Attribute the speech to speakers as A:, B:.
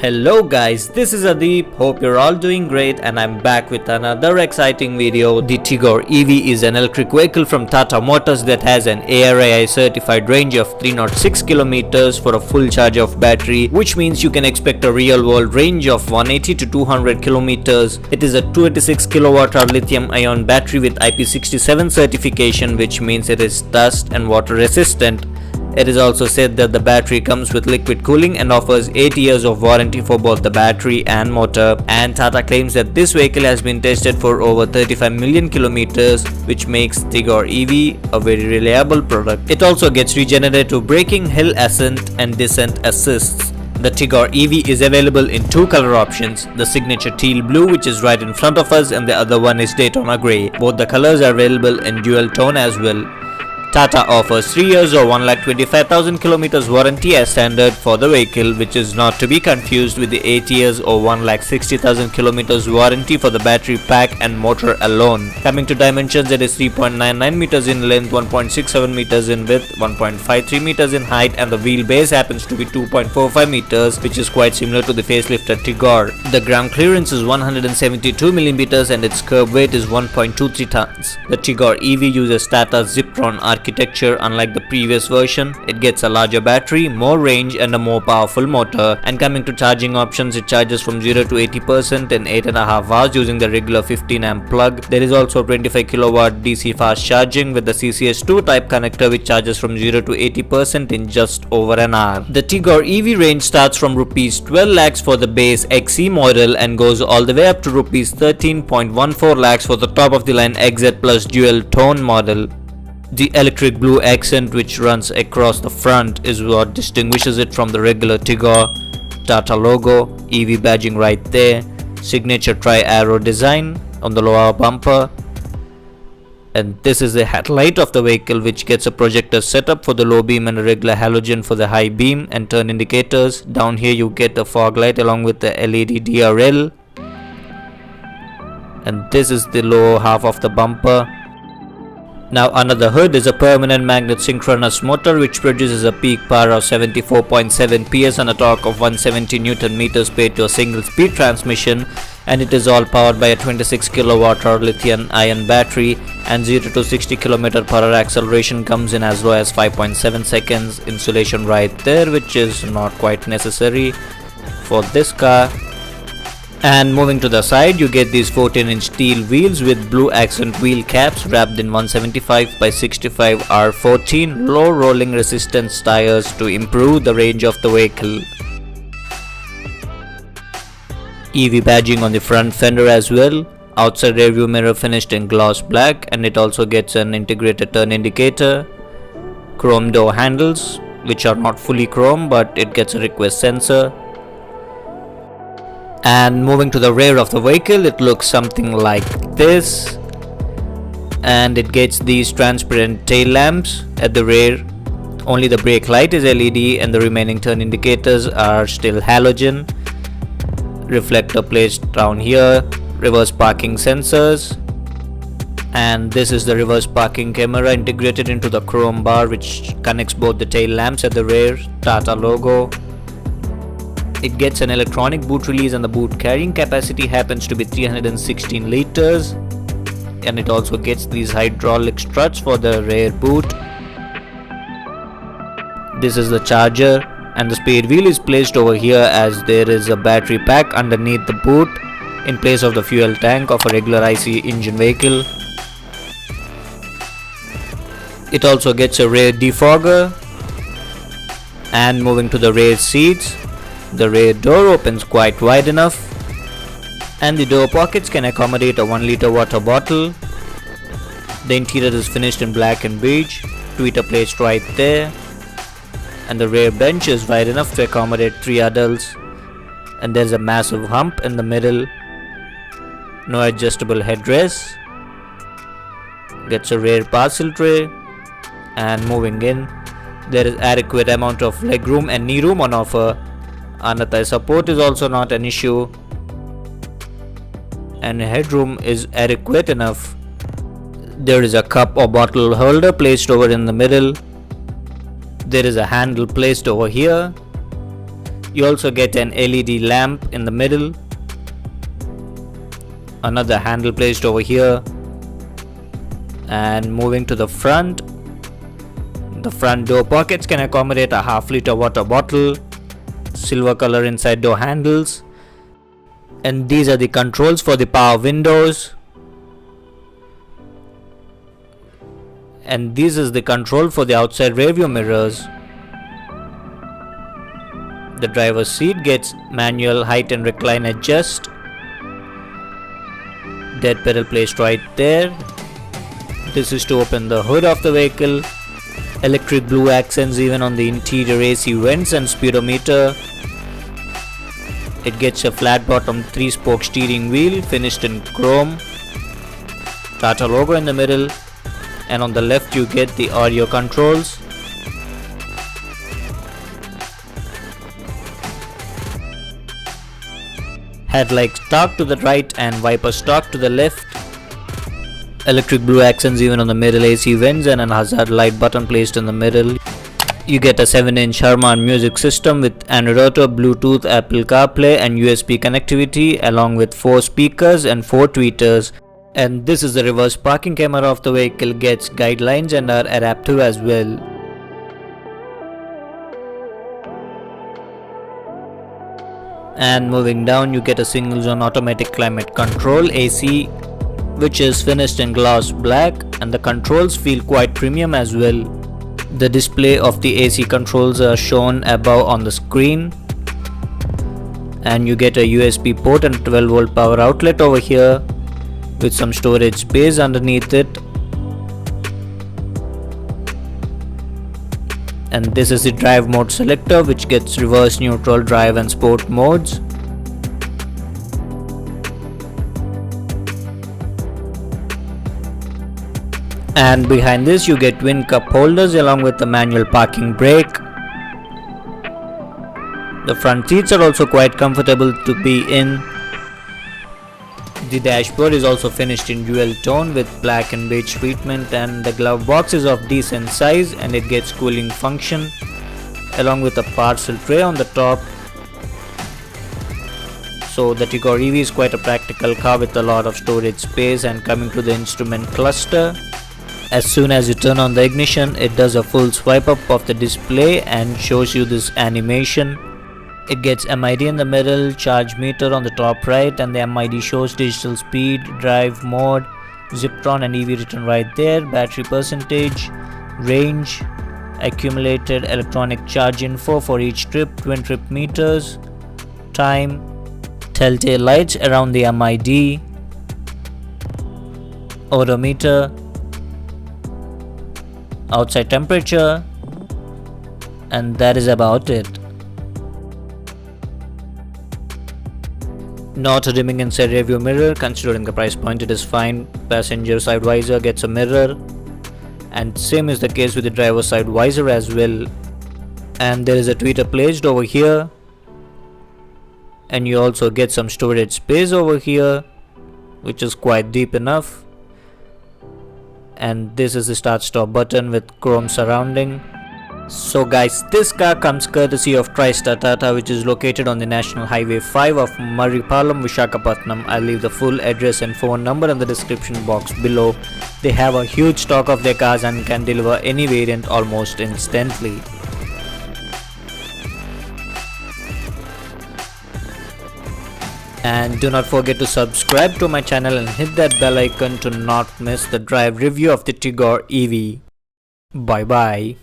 A: Hello guys, this is Adeep. Hope you're all doing great and I'm back with another exciting video. The Tigor EV is an electric vehicle from Tata Motors that has an ARAI certified range of 306 kilometers for a full charge of battery, which means you can expect a real world range of 180 to 200 kilometers. It is a 26 kilowatt-hour lithium-ion battery with IP67 certification, which means it is dust and water resistant. It is also said that the battery comes with liquid cooling and offers 8 years of warranty for both the battery and motor. And Tata claims that this vehicle has been tested for over 35 million kilometers, which makes Tigor EV a very reliable product. It also gets regenerative braking, hill ascent and descent assists. The Tigor EV is available in two color options, the signature teal blue, which is right in front of us, and the other one is Daytona grey. Both the colors are available in dual tone as well. Tata offers 3 years or 1,25,000 kilometers warranty as standard for the vehicle, which is not to be confused with the 8 years or 1,60,000 kilometers warranty for the battery pack and motor alone. Coming to dimensions, it is 3.99 meters in length, 1.67 meters in width, 1.53 meters in height, and the wheelbase happens to be 2.45 meters, which is quite similar to the facelifted Tigor. The ground clearance is 172 millimeters and its curb weight is 1.23 tons. The Tigor EV uses Tata Ziptron architecture. Unlike the previous version, it gets a larger battery, more range and a more powerful motor. And coming to charging options, it charges from 0 to 80% in 8.5 hours using the regular 15 amp plug. There is also 25 kilowatt DC fast charging with the CCS2 type connector, which charges from 0 to 80% in just over an hour. The Tigor EV range starts from rupees 12 lakhs for the base XE model and goes all the way up to rupees 13.14 lakhs for the top of the line XZ plus dual tone model. The electric blue accent which runs across the front is what distinguishes it from the regular Tigor. Tata logo, EV badging right there, signature tri-arrow design on the lower bumper, and this is the headlight of the vehicle, which gets a projector setup for the low beam and a regular halogen for the high beam and turn indicators. Down here you get a fog light along with the LED DRL, and this is the lower half of the bumper. Now under the hood is a permanent magnet synchronous motor which produces a peak power of 74.7 PS and a torque of 170 Newton meters paired to a single speed transmission, and it is all powered by a 26 kilowatt-hour lithium-ion battery, and 0 to 60 km/h acceleration comes in as low as 5.7 seconds. Insulation right there, which is not quite necessary for this car. And moving to the side, you get these 14-inch steel wheels with blue accent wheel caps wrapped in 175 by 65 R14 low rolling resistance tires to improve the range of the vehicle. EV badging on the front fender as well. Outside rear view mirror finished in gloss black, and it also gets an integrated turn indicator. Chrome door handles, which are not fully chrome, but it gets a request sensor. And moving to the rear of the vehicle, it looks something like this, and it gets these transparent tail lamps at the rear. Only the brake light is LED and the remaining turn indicators are still halogen. Reflector placed down here, reverse parking sensors, and this is the reverse parking camera integrated into the chrome bar which connects both the tail lamps at the rear. Tata logo. It gets an electronic boot release and the boot carrying capacity happens to be 316 liters, and it also gets these hydraulic struts for the rear boot. This is the charger, and the spare wheel is placed over here as there is a battery pack underneath the boot in place of the fuel tank of a regular IC engine vehicle. It also gets a rear defogger. And moving to the rear seats, the rear door opens quite wide enough, and the door pockets can accommodate a 1 liter water bottle. The interior is finished in black and beige, tweeter placed right there, and the rear bench is wide enough to accommodate 3 adults, and there's a massive hump in the middle. No adjustable headrest. Gets a rear parcel tray, and moving in, there is adequate amount of legroom and knee room on offer. Another support is also not an issue, and headroom is adequate enough. There is a cup or bottle holder placed over in the middle. There is a handle placed over here. You also get an LED lamp in the middle, another handle placed over here, and moving to the front door pockets can accommodate a half-liter water bottle, silver color inside door handles, and these are the controls for the power windows, and this is the control for the outside rearview mirrors. The driver's seat gets manual height and recline adjust, dead pedal placed right there. This is to open the hood of the vehicle. Electric blue accents even on the interior AC vents and speedometer. It gets a flat bottom 3-spoke steering wheel finished in chrome. Tata logo in the middle, and on the left you get the audio controls. Headlight stalk to the right and wiper stalk to the left. Electric blue accents even on the middle AC vents and an hazard light button placed in the middle. You get a 7-inch Harman music system with Android Auto, Bluetooth, Apple CarPlay and USB connectivity, along with 4 speakers and 4 tweeters. And this is the reverse parking camera of the vehicle, gets guidelines and are adaptive as well. And moving down, you get a single zone automatic climate control AC, which is finished in gloss black, and the controls feel quite premium as well. The display of the AC controls are shown above on the screen, and you get a USB port and 12-volt power outlet over here with some storage space underneath it. And this is the drive mode selector, which gets reverse, neutral, drive and sport modes. And behind this you get twin cup holders along with the manual parking brake. The front seats are also quite comfortable to be in. The dashboard is also finished in dual tone with black and beige treatment, and the glove box is of decent size and it gets cooling function along with a parcel tray on the top. So the Tigor EV is quite a practical car with a lot of storage space. And coming to the instrument cluster, as soon as you turn on the ignition, it does a full swipe up of the display and shows you this animation. It gets MID in the middle, charge meter on the top right, and the MID shows digital speed, drive mode, Ziptron and EV written right there, battery percentage, range, accumulated electronic charge info for each trip, twin trip meters, time, telltale lights around the MID, odometer, outside temperature, and that is about it. No auto dimming inside rearview mirror. Considering the price point, it is fine. Passenger side visor gets a mirror, and same is the case with the driver side visor as well. And there is a tweeter placed over here, and you also get some storage space over here, which is quite deep enough. And this is the start stop button with chrome surrounding. So guys, this car comes courtesy of TriStar Tata, which is located on the National Highway 5 of Marripalam, Visakhapatnam. I'll leave the full address and phone number in the description box below. They have a huge stock of their cars and can deliver any variant almost instantly. And do not forget to subscribe to my channel and hit that bell icon to not miss the drive review of the Tigor EV. Bye bye.